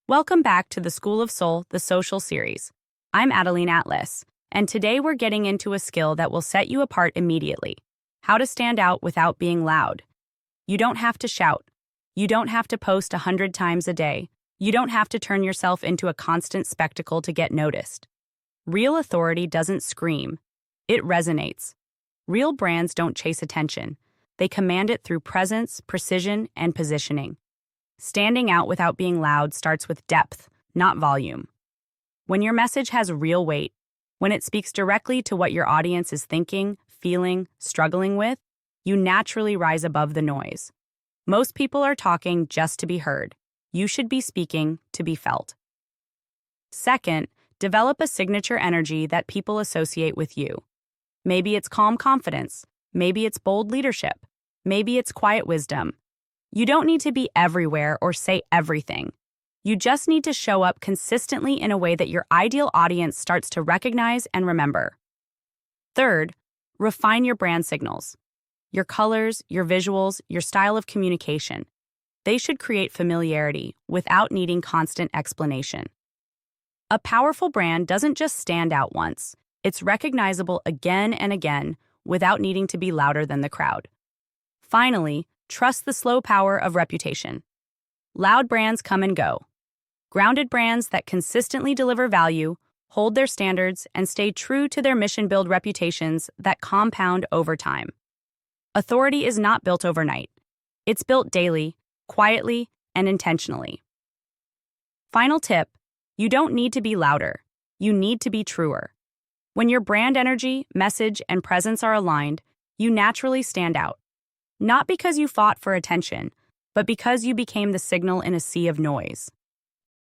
Welcome back to the School of Soul, the social series. I'm ADELINE Atlas, and today we're getting into a skill that will set you apart immediately: how to stand out without being loud. You don't have to shout. You don't have to post 100 times a day. You don't have to turn yourself into a constant spectacle to get noticed. Real authority doesn't scream. It resonates. Real brands don't chase attention. They command it through presence, precision, and positioning. Standing out without being loud starts with depth, not volume. When your message has real weight, when it speaks directly to what your audience is thinking, feeling, struggling with, you naturally rise above the noise. Most people are talking just to be heard. You should be speaking to be felt. Second, develop a signature energy that people associate with you. Maybe it's calm confidence. Maybe it's bold leadership. Maybe it's quiet wisdom. You don't need to be everywhere or say everything. You just need to show up consistently in a way that your ideal audience starts to recognize and remember. Third, refine your brand signals. Your colors, your visuals, your style of communication. They should create familiarity without needing constant explanation. A powerful brand doesn't just stand out once. It's recognizable again and again without needing to be louder than the crowd. Finally, trust the slow power of reputation. Loud brands come and go. Grounded brands that consistently deliver value, hold their standards, and stay true to their mission build reputations that compound over time. Authority is not built overnight. It's built daily, quietly, and intentionally. Final tip: you don't need to be louder. You need to be truer. When your brand energy, message, and presence are aligned, you naturally stand out. Not because you fought for attention, but because you became the signal in a sea of noise.